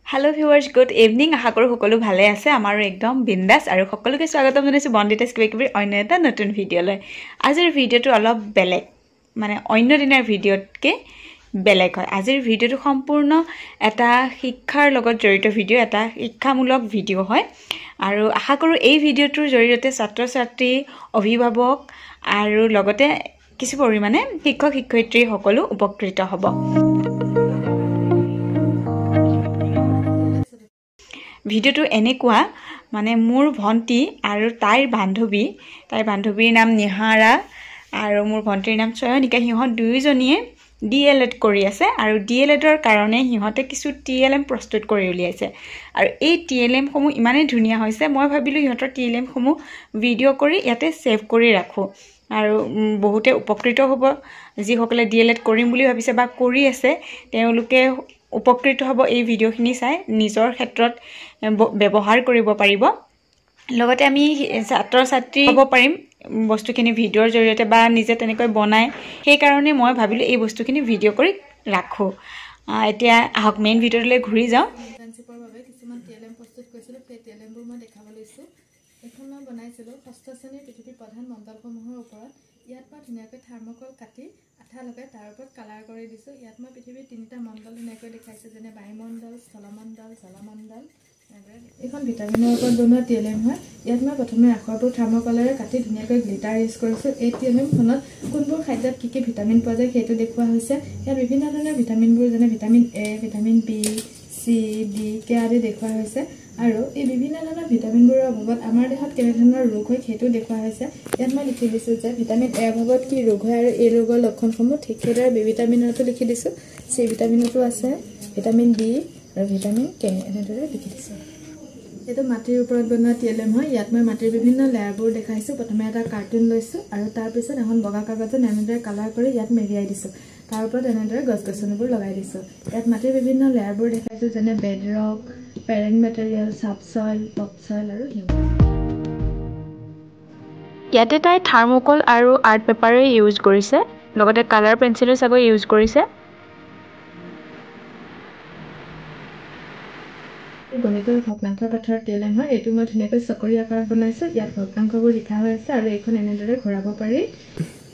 Hello viewers, good evening. আশা কৰো সকলো ভালে আছে। আমাৰো একদম বিন্দাস আৰু সকলোকে স্বাগতম জনাইছো বন্দিতেজ কিবাকিবিৰ অন্য এটা নতুন ভিডিঅ'লৈ। আজিৰ ভিডিঅ'টো অলপ বেলেগ, মানে অন্য দিনৰ ভিডিঅ'তকৈ বেলেগ হয়। আজিৰ ভিডিঅ'টো সম্পূৰ্ণ এটা শিক্ষাৰ লগত জড়িত ভিডিঅ', এটা শিক্ষামূলক ভিডিঅ' হয়। আৰু আশা কৰো এই ভিডিঅ'টোৰ জৰিয়তে ছাত্ৰ-ছাত্ৰী, অভিভাৱক আৰু লগতে কিছু পৰিমাণে শিক্ষক শিক্ষয়িত্ৰী সকলো উপকৃত হ'ব। ভিডিঅ'টো এনেকুৱা, মানে মোৰ ভণ্টি আৰু তাইৰ বান্ধৱীৰ নাম নিহাৰা আৰু মোৰ ভণ্টিৰ নাম চয়নিকা। সিহঁত দুয়োজনীয়ে DLED কৰি আছে আৰু DLEDৰ কাৰণে সিহঁতে কিছু TLM প্ৰস্তুত কৰি উলিয়াইছে। আৰু এই TLM সমূহ ইমানেই ধুনীয়া হৈছে, মই ভাবিলোঁ সিহঁতৰ TLM সমূহ ভিডিঅ' কৰি ইয়াতে ছেভ কৰি ৰাখোঁ আৰু বহুতে উপকৃত হ'ব। যিসকলে DLED কৰিম বুলি ভাবিছে বা কৰি আছে তেওঁলোকে উপকৃত হ'ব এই ভিডিঅ'খিনি চাই, নিজৰ ক্ষেত্ৰত ব্যৱহাৰ কৰিব পাৰিব। লগতে আমি ছাত্ৰ-ছাত্ৰী হ'ব পাৰিম বস্তুখিনি ভিডিঅ'ৰ জৰিয়তে বা নিজে তেনেকৈ বনাই। সেইকাৰণে মই ভাবিলোঁ এই বস্তুখিনি ভিডিঅ' কৰি ৰাখোঁ। এতিয়া আহক মেইন ভিডিঅ'লৈ ঘূৰি যাওঁ। ইণ্টাৰ্ণশ্বিপৰ বাবে কিছুমান TLM প্ৰস্তুত কৰিছিলোঁ, সেই TLMবোৰ মই দেখাব লৈছোঁ। এইখন মই বনাইছিলোঁ 6ষ্ঠ শ্ৰেণীৰ পৃথিৱীৰ প্ৰধান মণ্ডলসমূহৰ ওপৰত। ইয়াত মই ধুনীয়াকৈ থাৰ্মকল কাটি আঠা লগাই তাৰ ওপৰত কালাৰ কৰি দিছোঁ। ইয়াত মই পৃথিৱীৰ 3টা মণ্ডল ধুনীয়াকৈ দেখাইছোঁ, যেনে বায়ুমণ্ডল, স্থলমণ্ডল, জলমণ্ডল। এইখন ভিটামিনৰ ওপৰত বনোৱা TLM হয়। ইয়াত মই প্ৰথমে আখৰবোৰ থাৰ্মকলেৰে কাটি ধুনীয়াকৈ গ্লিটাৰ ইউজ কৰিছোঁ। এই TLMখনত কোনবোৰ খাদ্যত কি ভিটামিন পোৱা যায় সেইটো দেখুওৱা হৈছে। ইয়াত বিভিন্ন ধৰণৰ ভিটামিনবোৰ, যেনে vitamin A, vitamin B, C, D, K আদি দেখুওৱা হৈছে। আৰু এই বিভিন্ন ধৰণৰ ভিটামিনবোৰৰ অভাৱত আমাৰ দেহত কেনেধৰণৰ ৰোগ হয় সেইটো দেখুওৱা হৈছে। ইয়াত মই লিখি দিছোঁ যে ভিটামিন A অভাৱত কি ৰোগ হয় আৰু এই ৰোগৰ লক্ষণসমূহ। ঠিক সেইদৰে B ভিটামিনতো লিখি দিছোঁ, C ভিটামিনতো আছে, ভিটামিন D আৰু ভিটামিন K এনেদৰে লিখি দিছোঁ। এইটো মাটিৰ ওপৰত বনোৱা TLM হয়। ইয়াত মই মাটিৰ বিভিন্ন লেয়াৰবোৰ দেখাইছোঁ। প্ৰথমে এটা কাৰ্টুন লৈছোঁ আৰু তাৰপিছত এখন বগা কাগজত এনেদৰে কালাৰ কৰি ইয়াত মেৰিয়াই দিছোঁ। তাৰ ওপৰত এনেদৰে গছ-গছনিবোৰ লগাই দিছোঁ। ইয়াত মাটিৰ বিভিন্ন লেয়াৰবোৰ দেখাইছোঁ, যেনে বেডৰক, পেৰেণ্ট মেটেৰিয়েল, ছাবছইল, টপছইল আৰু হিউমাছ। ইয়াতে তাই থাৰ্মোকল আৰু আৰ্ট পেপাৰে ইউজ কৰিছে, লগতে কালাৰ পেঞ্চিলো চাগৈ ইউজ কৰিছে। গণিতৰ ভগ্নাংশ কাঠৰ TLM হয়। এইটো মই ধুনীয়াকৈ চকৰি আকাৰত বনাইছোঁ। ইয়াত ভগ্নাংশবোৰ লিখা হৈ আছে আৰু এইখন এনেদৰে ঘূৰাব পাৰি।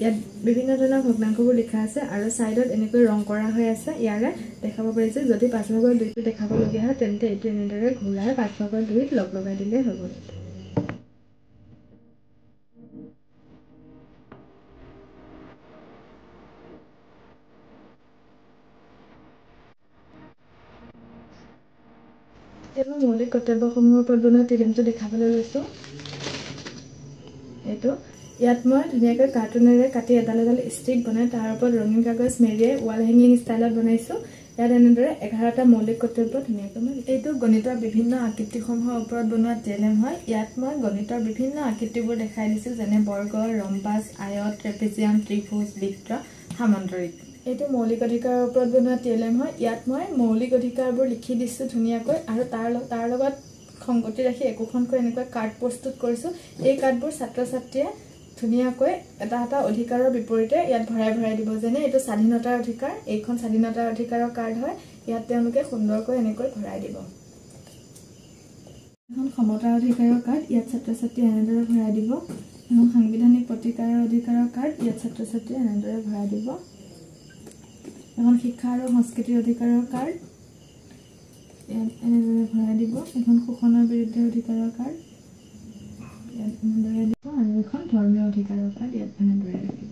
ইয়াত বিভিন্ন ধৰণৰ ভগ্নাংশবোৰ লিখা আছে আৰু ছাইডত এনেকৈ ৰং কৰা হৈ আছে। ইয়াৰে দেখাব পাৰি যে যদি 5/2টো দেখাবলগীয়া হয় তেন্তে এইটো এনেদৰে ঘূৰাই 5/2ত লগাই দিলেই হ'ব। এতিয়া মই মৌলিক কৰ্তব্যসমূহৰ ওপৰত বনোৱা TLMটো দেখাবলৈ লৈছোঁ। ইয়াত মই ধুনীয়াকৈ কাৰ্টুনেৰে কাটি এডাল ষ্টিক বনাই তাৰ ওপৰত ৰঙীন কাগজ মেৰিয়াই ৱাল হেঙিং ষ্টাইলত বনাইছোঁ। ইয়াত এনেদৰে 11টা মৌলিক কৰ্তব্য ধুনীয়াকৈ মই। এইটো গণিতৰ বিভিন্ন আকৃতিসমূহৰ ওপৰত বনোৱা TLM হয়। ইয়াত মই গণিতৰ বিভিন্ন আকৃতিবোৰ দেখাই দিছোঁ, যেনে বৰ্গ, ৰম্বাছ, আয়ত, ট্ৰেপেজিয়াম, ত্ৰিভুজ, বৃত্ত, সামান্তৰিক। এইটো মৌলিক অধিকাৰৰ ওপৰত বনোৱা TLM হয়। ইয়াত মই মৌলিক অধিকাৰবোৰ লিখি দিছোঁ ধুনীয়াকৈ আৰু তাৰ লগত সংগতি ৰাখি একোখনকৈ এনেকৈ কাৰ্ড প্ৰস্তুত কৰিছোঁ। এই কাৰ্ডবোৰ ছাত্ৰ-ছাত্ৰীয়ে ধুনীয়াকৈ এটা এটা অধিকাৰৰ বিপৰীতে ইয়াত ভৰাই দিব। যেনে এইটো স্বাধীনতাৰ অধিকাৰ, এইখন স্বাধীনতাৰ অধিকাৰৰ কাৰ্ড হয়। ইয়াত তেওঁলোকে সুন্দৰকৈ এনেকৈ ভৰাই দিব। এখন সমতাৰ অধিকাৰৰ কাৰ্ড, ইয়াত ছাত্ৰ-ছাত্ৰীয়ে এনেদৰে ভৰাই দিব। এখন সাংবিধানিক প্ৰতিকাৰৰ অধিকাৰৰ কাৰ্ড, ইয়াত ছাত্ৰ-ছাত্ৰীয়ে এনেদৰে ভৰাই দিব। এখন শিক্ষা আৰু সংস্কৃতিৰ অধিকাৰৰ কাৰ্ড, ইয়াত এনেদৰে ভৰাই দিব। এখন শোষণৰ বিৰুদ্ধে অধিকাৰৰ কাৰ্ড, ইয়াত এনেদৰে দিব। আৰু এখন ধৰ্মীয় অধিকাৰৰ কাৰ্ড ইয়াত এনেদৰে ৰাখিব।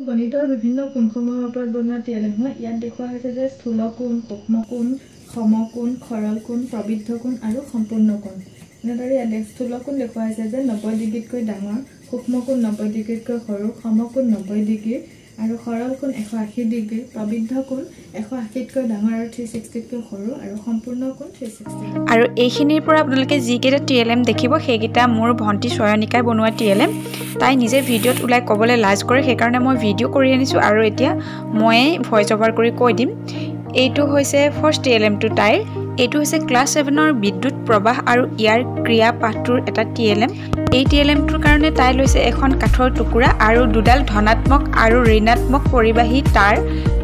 গণিতৰ বিভিন্ন কোণসমূহৰ ওপৰত বনোৱা TLM হয়। ইয়াত দেখুওৱা হৈছে যে স্থূল কোণ, সূক্ষ্ম কোণ, সমকোণ, সৰল কোণ, প্ৰবৃদ্ধ কোণ আৰু সম্পূৰ্ণ কোণ। এনেদৰে ইয়াত স্থূল কোণ দেখুওৱা হৈছে যে 90 ডিগ্ৰীতকৈ ডাঙৰ, সূক্ষ্ম কোণ 90 ডিগ্ৰীতকৈ সৰু, সমকোণ 90 ডিগ্ৰী আৰু সৰল কোণ 180 ডিগ্ৰী, প্ৰবৃদ্ধ কোণ 180তকৈ ডাঙৰ আৰু 360তকৈ সৰু আৰু সম্পূৰ্ণ কোণ 360। আৰু এইখিনিৰ পৰা আপোনালোকে যিকেইটা TLM দেখিব সেইকেইটা মোৰ ভণ্টি চয়নিকাই বনোৱা TLM। তাই নিজে ভিডিঅ'ত ওলাই ক'বলৈ লাজ কৰে, সেইকাৰণে মই ভিডিঅ' কৰি আনিছোঁ আৰু এতিয়া ময়ে ভইচ অভাৰ কৰি কৈ দিম। এইটো হৈছে ফাৰ্ষ্ট TLMটো তাইৰ। এইটো হৈছে ক্লাছ 7ৰ বিদ্যুৎ প্ৰবাহ আৰু ইয়াৰ ক্ৰিয়া পাঠটোৰ এটা TLM। এই TLMটোৰ কাৰণে তাই লৈছে এখন কাঠৰ টুকুৰা আৰু দুডাল ধনাত্মক আৰু ঋণাত্মক পৰিবাহী তাঁৰ।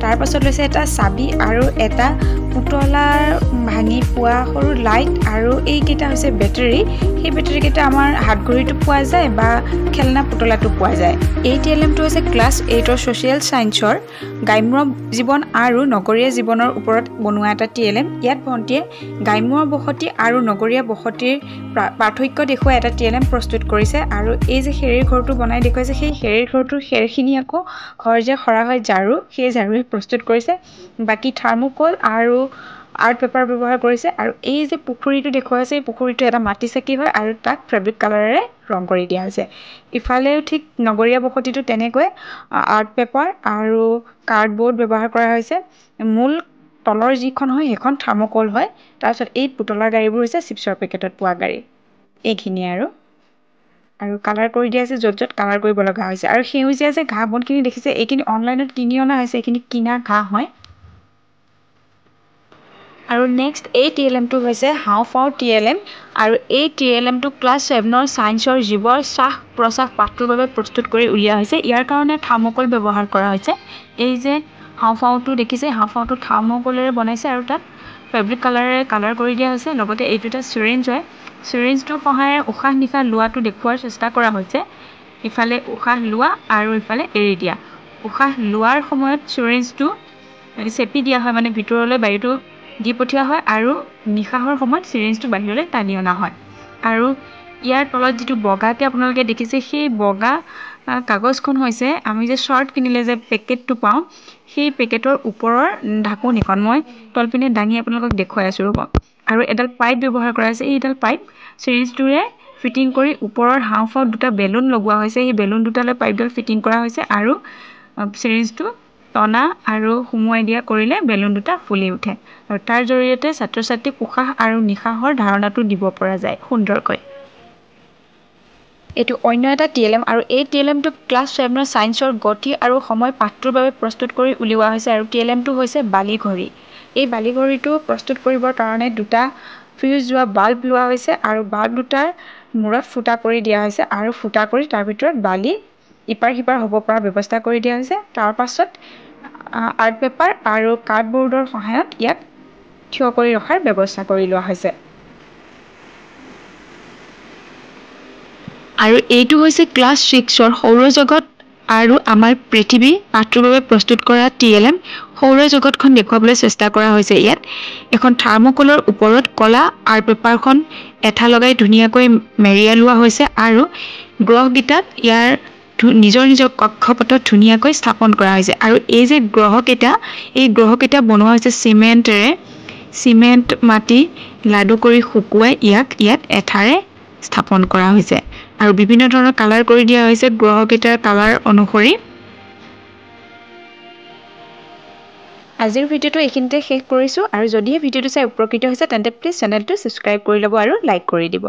তাৰ পাছত লৈছে এটা চাবি আৰু এটা পুতলাৰ ভাঙি পোৱা সৰু লাইট আৰু এইকেইটা হৈছে বেটাৰী। সেই বেটাৰীকেইটা আমাৰ হাতঘড়ীটো পোৱা যায় বা খেলনা পুতলাটো পোৱা যায়। এই TLMটো হৈছে ক্লাছ 8ৰ ছ'চিয়েল ছায়েন্সৰ গ্ৰাম্য জীৱন আৰু নগৰীয়া জীৱনৰ ওপৰত বনোৱা এটা TLM। ইয়াত ভণ্টিয়ে গ্ৰাম্য বসতি আৰু নগৰীয়া বসতিৰ পাৰ্থক্য দেখুৱাই এটা TLM প্ৰস্তুত কৰিছে। আৰু এই যে খেৰীৰ ঘৰটো বনাই দেখুৱাইছে, সেই খেৰীৰ ঘৰটোৰ খেৰখিনি আকৌ ঘৰ যে সৰা হয় ঝাৰু, সেই ঝাৰুৱে প্ৰস্তুত কৰিছে। বাকী থাৰ্মোকল আৰু আৰ্ট পেপাৰ ব্যৱহাৰ কৰিছে। আৰু এই যে পুখুৰীটো দেখুৱাইছে, এই পুখুৰীটো এটা মাটি চাকি হয় আৰু তাক ফেব্ৰিক কালাৰেৰে ৰং কৰি দিয়া হৈছে। ইফালেও ঠিক নগৰীয়া বসতিটো তেনেকৈ আৰ্ট পেপাৰ আৰু কাৰ্ডবৰ্ড ব্যৱহাৰ কৰা হৈছে। মূল তলৰ যিখন হয় সেইখন থাৰ্মোকল হয়। তাৰপিছত এই পুতলাৰ গাড়ীবোৰ হৈছে চিপছৰ পেকেটত পোৱা গাড়ী। এইখিনিয়ে আৰু কালাৰ কৰি দিয়া আছে য'ত য'ত কালাৰ কৰিব লগা হৈছে। আৰু সেউজীয়া যে ঘাঁহ বনখিনি দেখিছে, এইখিনি অনলাইনত কিনি অনা হৈছে, এইখিনি কিনা ঘাঁহ হয়। আৰু নেক্সট এই TLMটো হৈছে হাওঁফাওঁ TLM। আৰু এই TLMটো ক্লাছ 7ৰ ছায়েন্সৰ জীৱৰ শ্বাস প্ৰশ্বাস পাঠটোৰ বাবে প্ৰস্তুত কৰি উলিওৱা হৈছে। ইয়াৰ কাৰণে থাৰ্মোকল ব্যৱহাৰ কৰা হৈছে। এই যে হাওঁফাওঁটো দেখিছে, হাওঁফাওঁটো থাৰ্মোকলেৰে বনাইছে আৰু তাত ফেব্ৰিক কালাৰেৰে কালাৰ কৰি দিয়া হৈছে। লগতে এইটো এটা চিৰিঞ্জ হয়। চিৰিঞ্জটোৰ সহায়েৰে উশাহ নিশাহ লোৱাটো দেখুওৱাৰ চেষ্টা কৰা হৈছে। ইফালে উশাহ লোৱা আৰু ইফালে এৰি দিয়া। উশাহ লোৱাৰ সময়ত চিৰিঞ্জটো চেপি দিয়া হয়, মানে ভিতৰলৈ বায়ুটো দি পঠিওৱা হয়, আৰু নিশাহৰ সময়ত চিৰিঞ্জটো বাহিৰলৈ টানি অনা হয়। আৰু ইয়াৰ তলত যিটো বগাকৈ আপোনালোকে দেখিছে, সেই বগা কাগজখন হৈছে আমি যে শ্বৰ্ট কিনিলে যে পেকেটটো পাওঁ, সেই পেকেটৰ ওপৰৰ ঢাকোনখন। মই তলপিনে দাঙি আপোনালোকক দেখুৱাই আছোঁ ৰ'ব। আৰু এডাল পাইপ ব্যৱহাৰ কৰা হৈছে। এইডাল পাইপ চিৰিঞ্জটোৰে ফিটিং কৰি ওপৰৰ হাওঁফাওঁত দুটা বেলুন লগোৱা হৈছে। সেই বেলুন দুটালৈ পাইপডাল ফিটিং কৰা হৈছে আৰু চিৰিঞ্জটো টনা আৰু সুমুৱাই দিয়া কৰিলে বেলুন দুটা ফুলি উঠে। আৰু তাৰ জৰিয়তে ছাত্ৰ ছাত্ৰীক উশাহ আৰু নিশাহৰ ধাৰণাটো দিব পৰা যায় সুন্দৰকৈ। এইটো অন্য এটা TLM। আৰু এই TLMটো ক্লাছ 7ৰ ছায়েন্সৰ গতি আৰু সময় পাঠটোৰ বাবে প্ৰস্তুত কৰি উলিওৱা হৈছে। আৰু TLMটো হৈছে বালিঘড়ী। এই বালিঘড়ীটো প্ৰস্তুত কৰিবৰ কাৰণে দুটা ফিউজ যোৱা বাল্ব লোৱা হৈছে আৰু বাল্ব দুটাৰ মূৰত ফুটা কৰি দিয়া হৈছে আৰু ফুটা কৰি তাৰ ভিতৰত বালি ইপাৰ সিপাৰ হ'ব পৰা ব্যৱস্থা কৰি দিয়া হৈছে। তাৰ পাছত আৰ্ট পেপাৰ আৰু কাৰ্ডবৰ্ডৰ সহায়ত ইয়াক থিয় কৰি ৰখাৰ ব্যৱস্থা কৰি লোৱা হৈছে। আৰু এইটো হৈছে ক্লাছ 6ৰ সৌৰজগত আৰু আমাৰ পৃথিৱী পাঠটোৰ বাবে প্ৰস্তুত কৰা TLM। সৌৰজগতখন দেখুৱাবলৈ চেষ্টা কৰা হৈছে। ইয়াত এখন থাৰ্মোকলৰ ওপৰত ক'লা আৰ্ট পেপাৰখন এঠা লগাই ধুনীয়াকৈ মেৰিয়াই লোৱা হৈছে আৰু গ্ৰহকেইটাত ইয়াৰ নিজৰ নিজৰ কক্ষপথত ধুনীয়াকৈ স্থাপন কৰা হৈছে। আৰু এই যে গ্ৰহকেইটা, এই গ্ৰহকেইটা বনোৱা হৈছে চিমেণ্টেৰে। চিমেণ্ট মাটি লাডু কৰি শুকুৱাই ইয়াক ইয়াত এঠাৰে স্থাপন কৰা হৈছে। আৰু বিভিন্ন ধৰণৰ কালাৰ কৰি দিয়া হৈছে গ্ৰহকেইটাৰ কালাৰ অনুসৰি। আজিৰ ভিডিঅ'টো এইখিনিতে শেষ কৰিছোঁ। আৰু যদিহে ভিডিঅ'টো চাই উপকৃত হৈছে তেন্তে প্লিজ চেনেলটো ছাবস্ক্ৰাইব কৰি ল'ব আৰু লাইক কৰি দিব।